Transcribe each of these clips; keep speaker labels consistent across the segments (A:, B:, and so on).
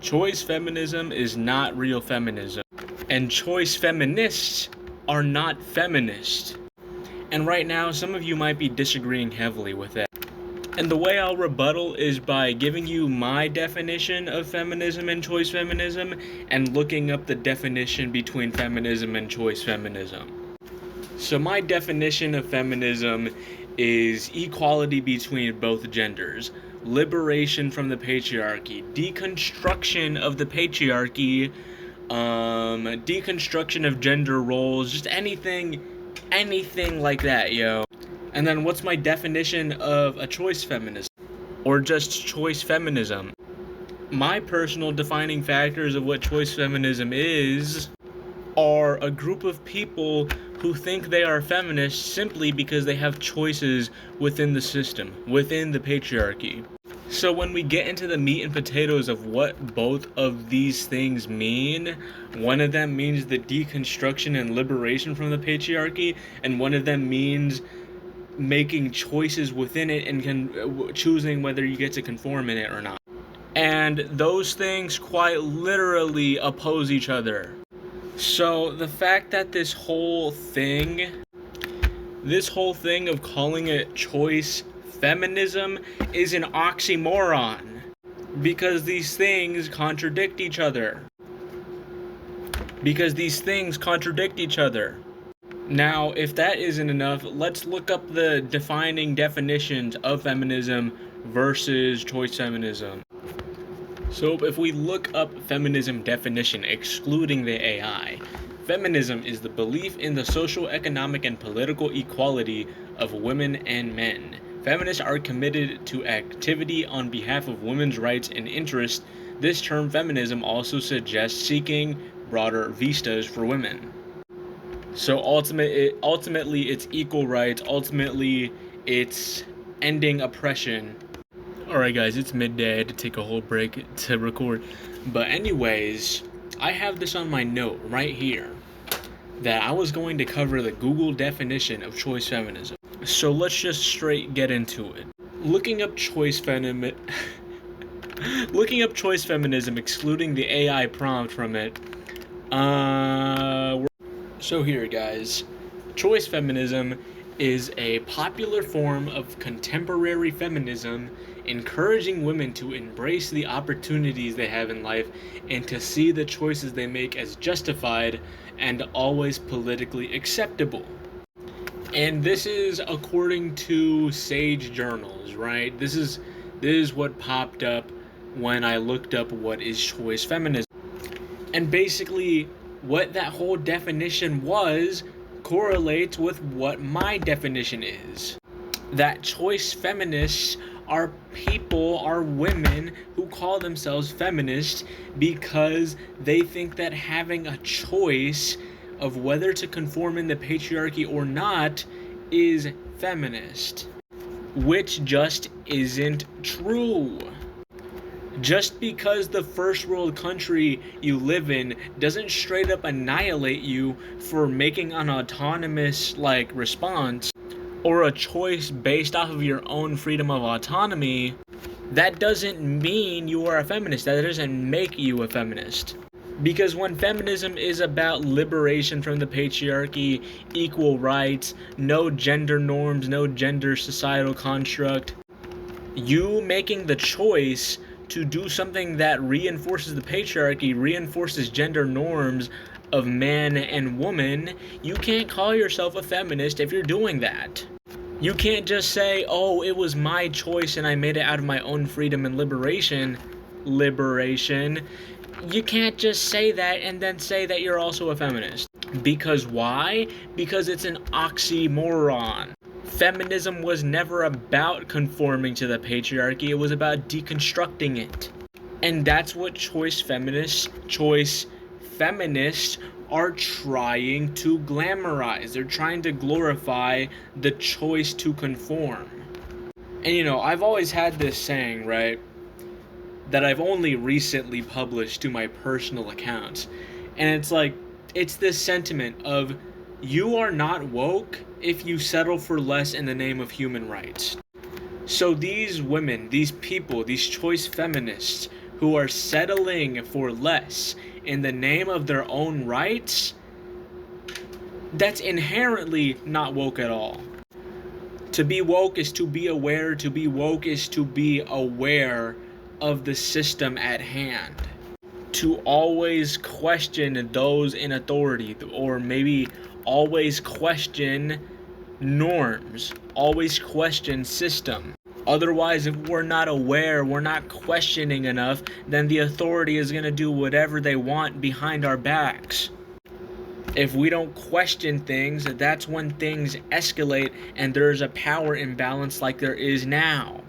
A: Choice feminism is not real feminism. And choice feminists are not feminists. And right now, some of you might be disagreeing heavily with that. And the way I'll rebuttal is by giving you my definition of feminism and choice feminism and looking up the definition between feminism and choice feminism. So my definition of feminism is equality between both genders, liberation from the patriarchy, deconstruction of the patriarchy, deconstruction of gender roles, just anything like that, yo. And then what's my definition of a choice feminism? Or just choice feminism? My personal defining factors of what choice feminism is are a group of people who think they are feminists simply because they have choices within the system, within the patriarchy. So when we get into the meat and potatoes of what both of these things mean, one of them means the deconstruction and liberation from the patriarchy, and one of them means making choices within it and choosing whether you get to conform in it or not. And those things quite literally oppose each other. So the fact that this whole thing of calling it choice feminism is an oxymoron, because these things contradict each other. Now, if that isn't enough, let's look up the defining definitions of feminism versus choice feminism. So if we look up feminism definition excluding the AI, feminism is the belief in the social, economic, and political equality of women and men. Feminists are committed to activity on behalf of women's rights and interests. This term feminism also suggests seeking broader vistas for women. So ultimately it's equal rights, ultimately it's ending oppression. Alright guys, it's midday, I had to take a whole break to record. But anyways, I have this on my note right here that I was going to cover the Google definition of choice feminism. So let's just straight get into it. Looking up choice feminism excluding the AI prompt from it, so here guys, choice feminism is a popular form of contemporary feminism encouraging women to embrace the opportunities they have in life and to see the choices they make as justified and always politically acceptable. And this is according to Sage Journals, right? This is what popped up when I looked up what is choice feminism. And basically what that whole definition was correlates with what my definition is. That choice feminists are women who call themselves feminists because they think that having a choice of whether to conform in the patriarchy or not is feminist, which just isn't true. Just because the first world country you live in doesn't straight up annihilate you for making an autonomous response or a choice based off of your own freedom of autonomy, that doesn't mean you are a feminist. That doesn't make you a feminist. Because when feminism is about liberation from the patriarchy, equal rights, no gender norms, no gender societal construct, you making the choice to do something that reinforces the patriarchy, reinforces gender norms of man and woman, you can't call yourself a feminist if you're doing that. You can't just say, oh, it was my choice and I made it out of my own freedom and liberation. You can't just say that and then say that you're also a feminist. Because why? Because it's an oxymoron. Feminism was never about conforming to the patriarchy, it was about deconstructing it. And that's what choice feminists are trying to glamorize. They're trying to glorify the choice to conform. And I've always had this saying, right, that I've only recently published to my personal accounts. And it's this sentiment of, you are not woke if you settle for less in the name of human rights. So these women, these people, these choice feminists who are settling for less in the name of their own rights, that's inherently not woke at all. To be woke is to be aware. To be woke is to be aware of the system at hand. To always question those in authority, or maybe always question norms, always question system. Otherwise, if we're not aware, we're not questioning enough, then the authority is going to do whatever they want behind our backs. If we don't question things, that's when things escalate and there's a power imbalance like there is now.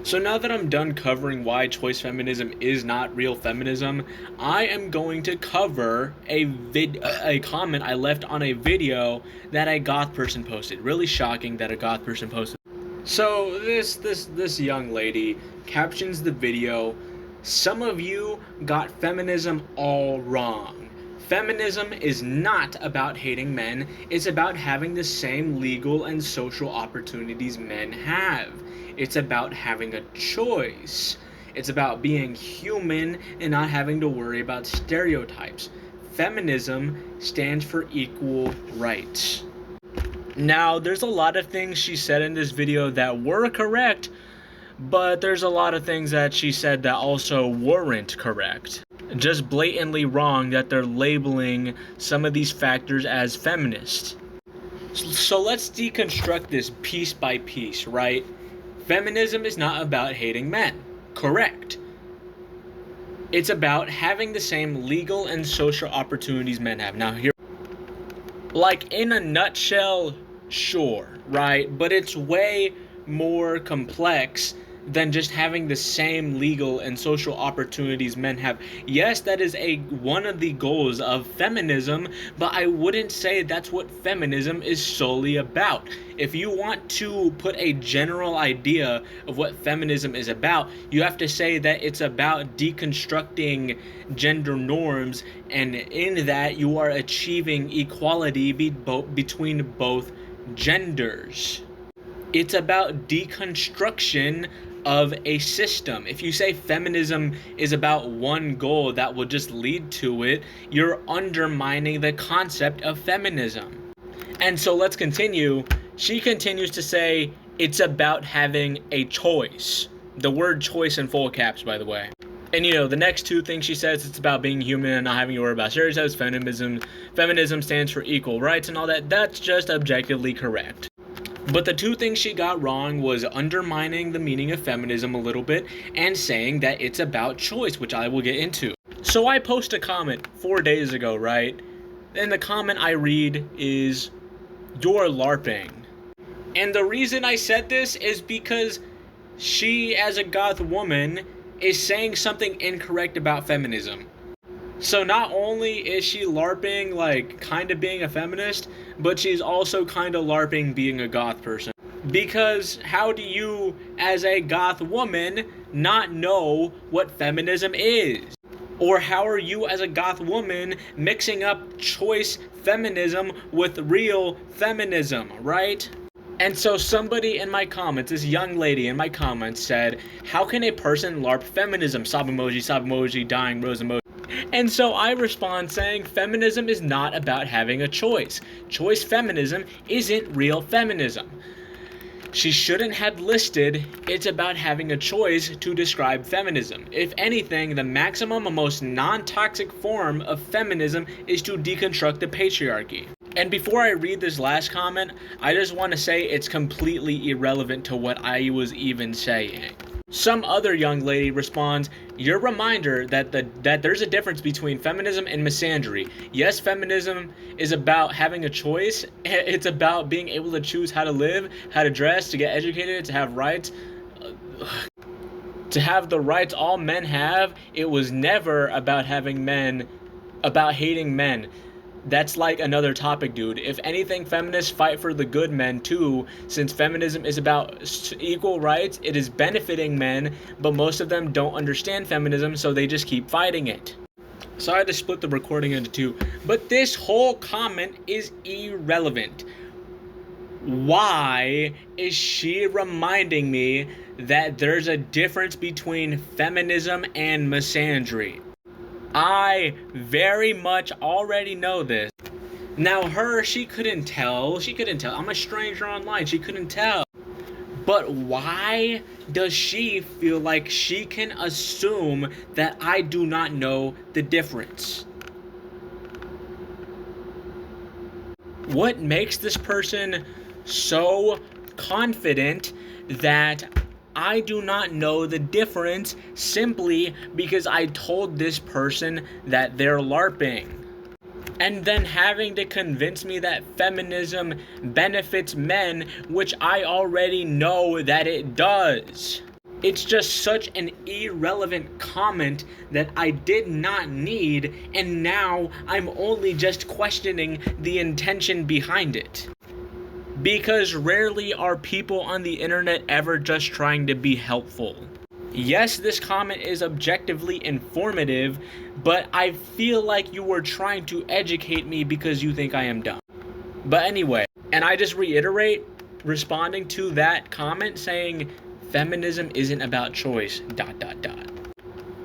A: So now that I'm done covering why choice feminism is not real feminism, I am going to cover a comment I left on a video that a goth person posted. Really shocking that a goth person posted. So this young lady captions the video, "Some of you got feminism all wrong. Feminism is not about hating men, it's about having the same legal and social opportunities men have. It's about having a choice. It's about being human and not having to worry about stereotypes. Feminism stands for equal rights." Now, there's a lot of things she said in this video that were correct, but there's a lot of things that she said that also weren't correct. Just blatantly wrong that they're labeling some of these factors as feminist. So let's deconstruct this piece by piece, right? Feminism is not about hating men. Correct. It's about having the same legal and social opportunities men have. Now here, like in a nutshell, sure, right? But it's way more complex than just having the same legal and social opportunities men have. Yes, that is one of the goals of feminism, but I wouldn't say that's what feminism is solely about. If you want to put a general idea of what feminism is about, you have to say that it's about deconstructing gender norms, and in that you are achieving equality between both genders. It's about deconstruction of a system. If you say feminism is about one goal that will just lead to it, you're undermining the concept of feminism. And so let's continue. She continues to say it's about having a choice. The word choice in full caps, by the way. And the next two things she says, it's about being human and not having to worry about stereotypes. Feminism stands for equal rights and all that. That's just objectively correct. But the two things she got wrong was undermining the meaning of feminism a little bit and saying that it's about choice, which I will get into. So I post a comment 4 days ago, right? And the comment I read is, "You're LARPing." And the reason I said this is because she, as a goth woman, is saying something incorrect about feminism. So not only is she LARPing, like, kind of being a feminist, but she's also kind of LARPing being a goth person. Because how do you, as a goth woman, not know what feminism is? Or how are you, as a goth woman, mixing up choice feminism with real feminism, right? And so somebody in my comments, this young lady in my comments said, "How can a person LARP feminism?" Sob emoji, dying rose emoji. And so I respond saying feminism is not about having a choice. Choice feminism isn't real feminism. She shouldn't have listed "it's about having a choice" to describe feminism. If anything, the maximum and most non-toxic form of feminism is to deconstruct the patriarchy. And before I read this last comment, I just want to say it's completely irrelevant to what I was even saying. Some other young lady responds, "Your reminder that there's a difference between feminism and misandry. Yes, feminism is about having a choice. It's about being able to choose how to live, how to dress, to get educated, to have rights. To have the rights all men have. It was never about hating men. That's like another topic, dude. If anything, feminists fight for the good men too, since feminism is about equal rights. It is benefiting men, but most of them don't understand feminism, so they just keep fighting it." So I had to split the recording into two. But this whole comment is irrelevant. Why is she reminding me that there's a difference between feminism and misandry. I very much already know this. Now she couldn't tell. I'm a stranger online. She couldn't tell. But why does she feel like she can assume that I do not know the difference? What makes this person so confident that I do not know the difference simply because I told this person that they're LARPing? And then having to convince me that feminism benefits men, which I already know that it does. It's just such an irrelevant comment that I did not need, and now I'm only just questioning the intention behind it. Because rarely are people on the internet ever just trying to be helpful. Yes, this comment is objectively informative, but I feel like you were trying to educate me because you think I am dumb. But anyway, and I just reiterate, responding to that comment saying, feminism isn't about choice, ...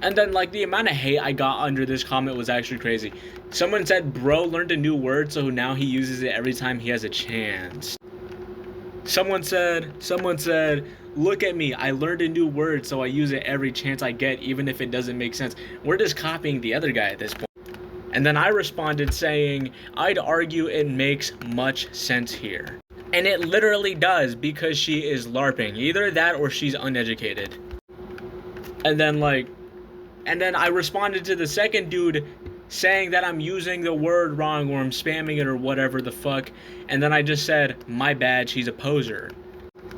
A: And then, like, the amount of hate I got under this comment was actually crazy. Someone said, bro learned a new word, so now he uses it every time he has a chance. Someone said, look at me, I learned a new word, so I use it every chance I get, even if it doesn't make sense. We're just copying the other guy at this point. And then I responded saying, I'd argue it makes much sense here. And it literally does, because she is LARPing. Either that or she's uneducated. And then I responded to the second dude saying that I'm using the word wrong or I'm spamming it or whatever the fuck. And then I just said, my bad, she's a poser.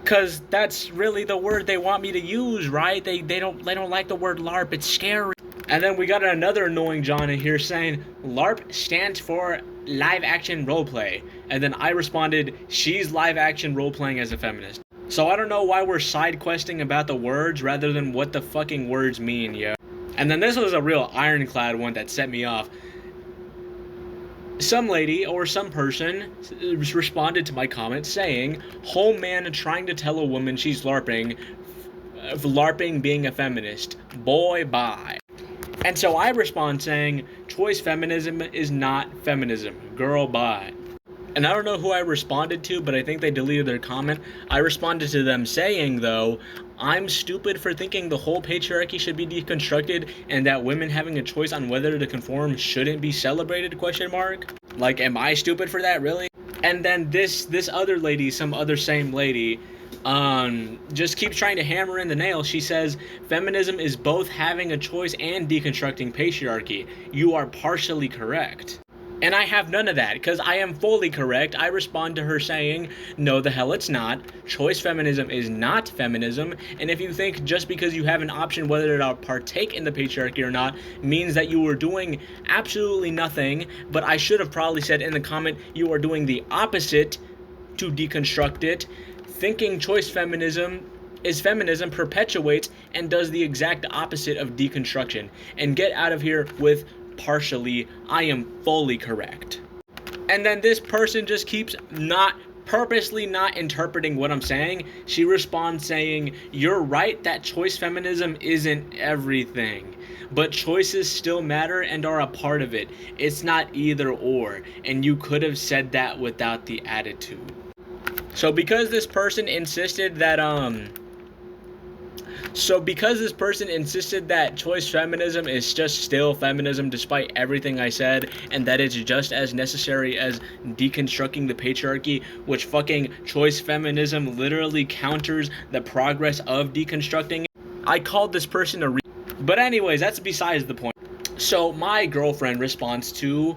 A: Cause that's really the word they want me to use, right? They don't like the word LARP, it's scary. And then we got another annoying John in here saying, LARP stands for live action roleplay. And then I responded, she's live action roleplaying as a feminist. So I don't know why we're side questing about the words rather than what the fucking words mean, yo. And then this was a real ironclad one that set me off. Some lady or some person responded to my comment saying, whole man trying to tell a woman she's LARPing being a feminist. Boy, bye. And so I respond saying, choice feminism is not feminism. Girl, bye. And I don't know who I responded to, but I think they deleted their comment. I responded to them saying, though, I'm stupid for thinking the whole patriarchy should be deconstructed and that women having a choice on whether to conform shouldn't be celebrated, ? Like, am I stupid for that, really? And then this other lady, some other same lady, just keeps trying to hammer in the nail. She says, feminism is both having a choice and deconstructing patriarchy. You are partially correct. And I have none of that, because I am fully correct. I respond to her saying, no, the hell it's not. Choice feminism is not feminism. And if you think just because you have an option whether to partake in the patriarchy or not means that you were doing absolutely nothing, but I should have probably said in the comment, you are doing the opposite to deconstruct it. Thinking choice feminism perpetuates and does the exact opposite of deconstruction. And get out of here with partially, I am fully correct. And then this person just keeps purposely not interpreting what I'm saying. She responds saying, you're right that choice feminism isn't everything, but choices still matter and are a part of it. It's not either or, and you could have said that without the attitude. So because this person insisted that choice feminism is just still feminism despite everything I said, and that it's just as necessary as deconstructing the patriarchy, which fucking choice feminism literally counters the progress of deconstructing it, I called this person a But anyways, that's besides the point. So my girlfriend responds to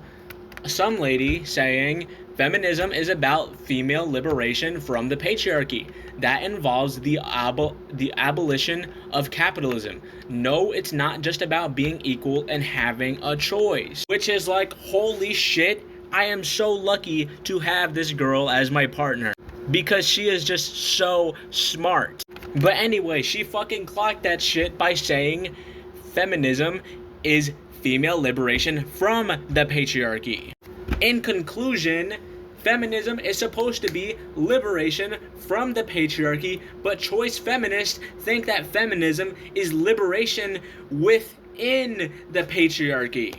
A: some lady saying, feminism is about female liberation from the patriarchy. That involves the abolition of capitalism. No, it's not just about being equal and having a choice. Which is like, holy shit, I am so lucky to have this girl as my partner. Because she is just so smart. But anyway, she fucking clocked that shit by saying feminism is female liberation from the patriarchy. In conclusion, Feminism is supposed to be liberation from the patriarchy, but choice feminists think that feminism is liberation within the patriarchy.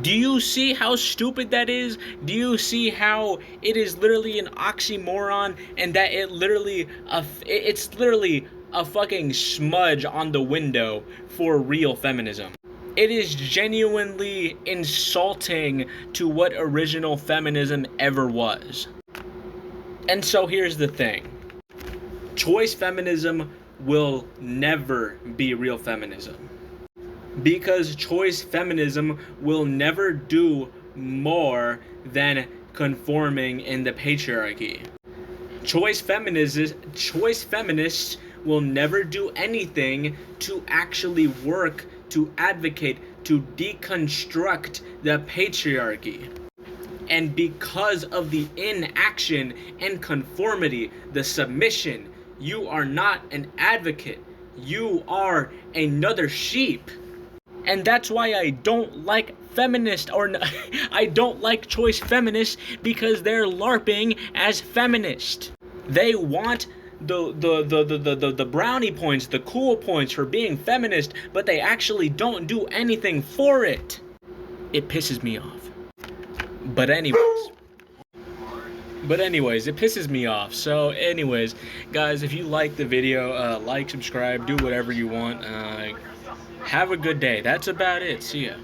A: Do you see how stupid that is? Do you see how it is literally an oxymoron, and that it's literally a fucking smudge on the window for real feminism? It is genuinely insulting to what original feminism ever was. And so here's the thing. Choice feminism will never be real feminism. Because choice feminism will never do more than conforming in the patriarchy. Choice feminists will never do anything to actually work, to advocate, to deconstruct the patriarchy. And because of the inaction and conformity, the submission, you are not an advocate. You are another sheep. And that's why I don't like I don't like choice feminists, because they're LARPing as feminist. They want the brownie points, the cool points for being feminist, but they actually don't do anything for it. It pisses me off. But anyways, it pisses me off. So anyways, guys, if you like the video, like, subscribe, do whatever you want. Have a good day. That's about it. See ya.